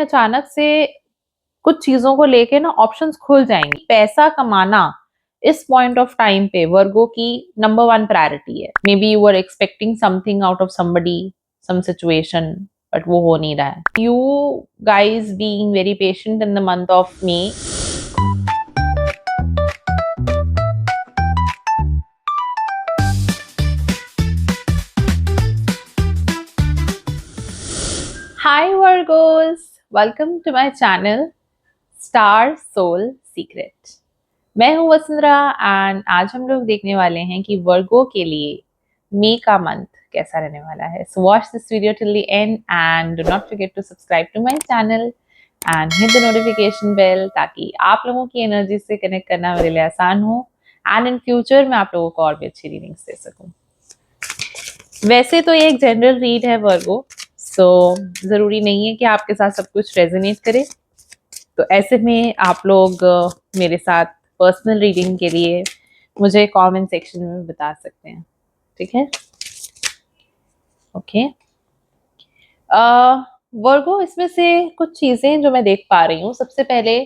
अचानक से कुछ चीजों को लेके ना ऑप्शंस खुल जाएंगी। पैसा कमाना इस पॉइंट ऑफ टाइम पे वर्गो की नंबर वन प्रायोरिटी है। Maybe you are expecting something out of somebody, some situation, but वो हो नहीं रहा है। You guys being very patient in the month of May. Hi Virgos, welcome to my channel Star Soul Secret। मैं हूँ Vasundhara and आज हम लोग देखने वाले हैं कि वर्गो के लिए मई का मंथ कैसा रहने वाला है। So watch this video till the end and do not forget to subscribe to my channel and hit the notification bell ताकि आप लोगों की एनर्जी से कनेक्ट करना मेरे लिए आसान हो एंड इन फ्यूचर मैं आप लोगों को और भी अच्छी रीडिंग्स दे सकूँ। वैसे तो ये एक जनरल रीड है वर्गो, सो जरूरी नहीं है कि आपके साथ सब कुछ रेजोनेट करे। तो ऐसे में आप लोग मेरे साथ पर्सनल रीडिंग के लिए मुझे कमेंट सेक्शन में बता सकते हैं, ठीक है? ओके। वर्गो, इसमें से कुछ चीजें जो मैं देख पा रही हूँ, सबसे पहले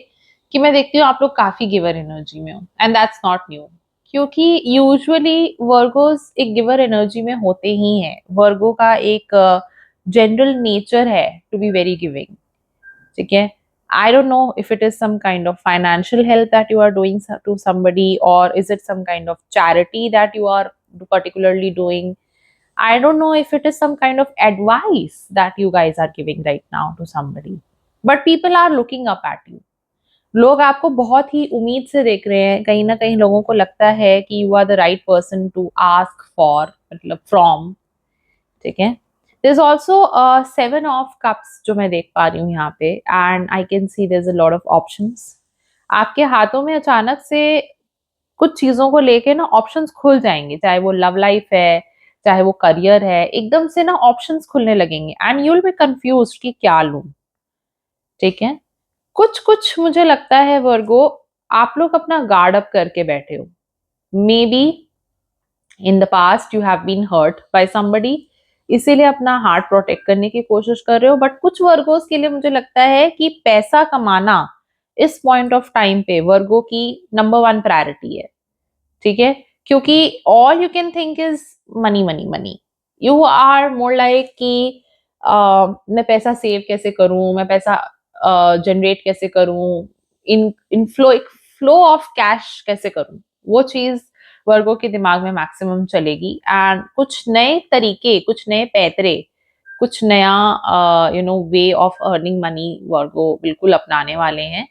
कि मैं देखती हूँ आप लोग काफी गिवर एनर्जी में हो एंड दैट्स नॉट न्यू, क्योंकि यूजुअली वर्गोस एक गिवर एनर्जी में होते ही हैं। वर्गो का एक जनरल नेचर है टू बी वेरी गिविंग, ठीक है? I don't know if it is some kind of financial help that you are doing to somebody, or is it some kind of charity that you are particularly doing. I don't know if it is some kind of advice that you guys are giving right now to somebody, but people are looking up at you. लोग आपको बहुत ही उम्मीद से देख रहे हैं। कहीं ना कहीं लोगों को लगता है कि you are the right person to ask for, मतलब फ्रॉम, ठीक है? there's also a 7 of cups जो मैं देख पा रही हूँ यहाँ पे, and I can see there's a lot of options। आपके हाथों में अचानक से कुछ चीजों को लेके ना ऑप्शंस खुल जाएंगे, चाहे वो लव लाइफ है, चाहे वो करियर है। एकदम से ना ऑप्शंस खुलने लगेंगे and you will be confuse कि क्या लूं, ठीक है? कुछ कुछ मुझे लगता है वर्गो, आप लोग अपना गार्ड अप करके बैठे हो। Maybe in the past you have been hurt by somebody, इसीलिए अपना हार्ट प्रोटेक्ट करने की कोशिश कर रहे हो। बट कुछ वर्गोस के लिए मुझे लगता है कि पैसा कमाना इस पॉइंट ऑफ टाइम पे वर्गो की नंबर वन प्रायोरिटी है, ठीक है? क्योंकि all you can think is money money money. You are more like कि मैं पैसा सेव कैसे करूं, मैं पैसा जनरेट कैसे करूं, इन इनफ्लो एक फ्लो ऑफ कैश कैसे करूं, वो चीज वर्गों के दिमाग में मैक्सिमम चलेगी। एंड कुछ नए तरीके, कुछ नए पैतरे, कुछ नया वे ऑफ अर्निंग मनी वर्गो बिल्कुल अपनाने वाले हैं।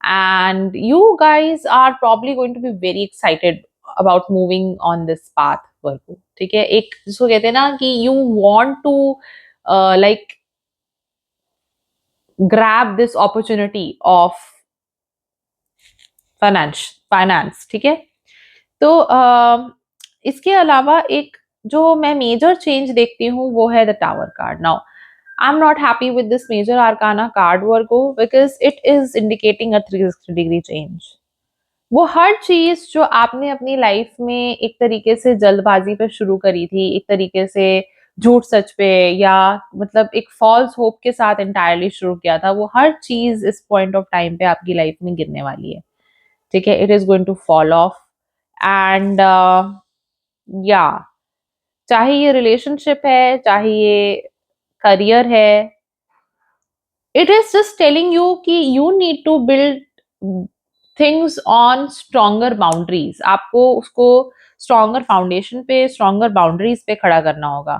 and you guys are probably going to be very excited about moving on this path Virgo, ठीक है? एक जिसको कहते हैं ना कि you want to like grab this opportunity of finance, ठीक है? तो इसके अलावा एक जो मैं मेजर चेंज देखती हूँ वो है the tower card. Now I am not happy with this major arcana card Virgo because it is indicating a 360 degree change. वो हर चीज जो आपने अपनी लाइफ में एक तरीके से जल्दबाजी पे शुरू करी थी, एक तरीके से झूठ सच पे, या मतलब एक फॉल्स होप के साथ एंटायरली शुरू किया था, वो हर चीज इस पॉइंट ऑफ टाइम पे आपकी लाइफ में गिरने वाली है, ठीक है? It is going to fall off and या चाहे ये रिलेशनशिप है, चाहे ये करियर है, it is just telling you कि you need to build things on stronger boundaries. आपको उसको स्ट्रॉन्गर फाउंडेशन पे, स्ट्रॉन्गर बाउंड्रीज पे खड़ा करना होगा।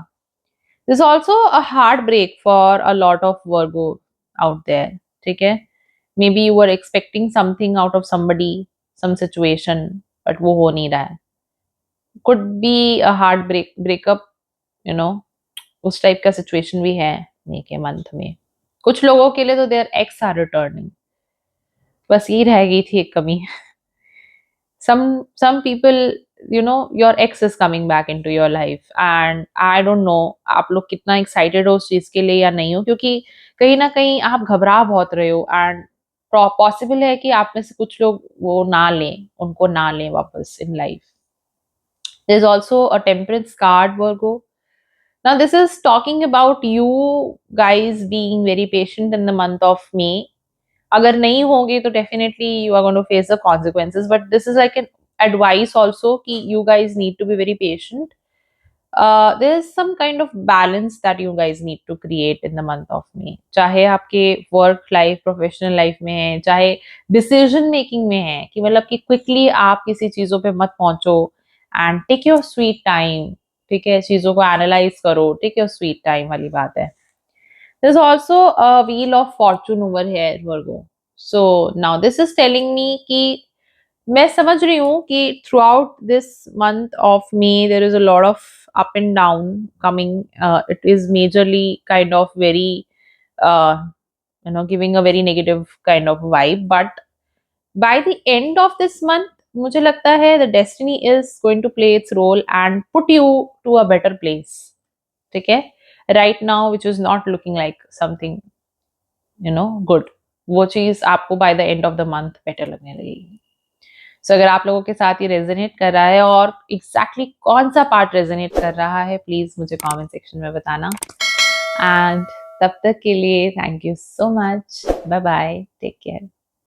This also a hard break for a lot of Virgo out there, ठीक है? Maybe you are expecting something out of somebody, some situation, but वो हो नहीं रहा है। Could be a hard breakup, you know, उस type का situation भी है मई के मंथ में। कुछ लोगों के लिए तो देयर एक्स आर रिटर्निंग, बस ये रह गई थी एक कमी। some people, you know, your ex is coming back into your life and I don't know आप लोग कितना एक्साइटेड हो उस चीज के लिए या नहीं हो, क्योंकि कहीं ना कहीं आप घबरा बहुत रहे हो एंड पॉसिबल है कि आप में से कुछ लोग वो ना लें, उनको ना लें वापस in life. There is also a temperance card Virgo, Now this is talking about you guys being very patient in the month of May. अगर नहीं होगे तो definitely you are going to face the consequences, but this is like an advice also कि you guys need to be very patient. There is some kind of balance that you guys need to create in the month of May. चाहे आपके work life, professional life में है, चाहे decision making में है, कि मतलब कि quickly आप किसी चीजों पे मत पहुंचो and take your sweet time. ठीक है, चीजों को analyze करो, take your sweet time वाली बात है. There's also a wheel of fortune over here, Virgo. So now this is telling me कि मैं समझ रही हूँ कि throughout this month of May there is a lot of up and down coming. It is majorly kind of very uh, giving a very negative kind of vibe. But by the end of this month, मुझे लगता है the destiny is going to play its role and put you to a better place. ठीक है, right now which is not looking like something good, वो चीज आपको by the end of the month better लगने लगेगी. सो अगर आप लोगों के साथ ये रेजोनेट कर रहा है और एग्जैक्टली कौन सा पार्ट रेजोनेट कर रहा है, प्लीज मुझे कमेंट सेक्शन में बताना. एंड तब तक के लिए thank you so much. Bye bye, take care.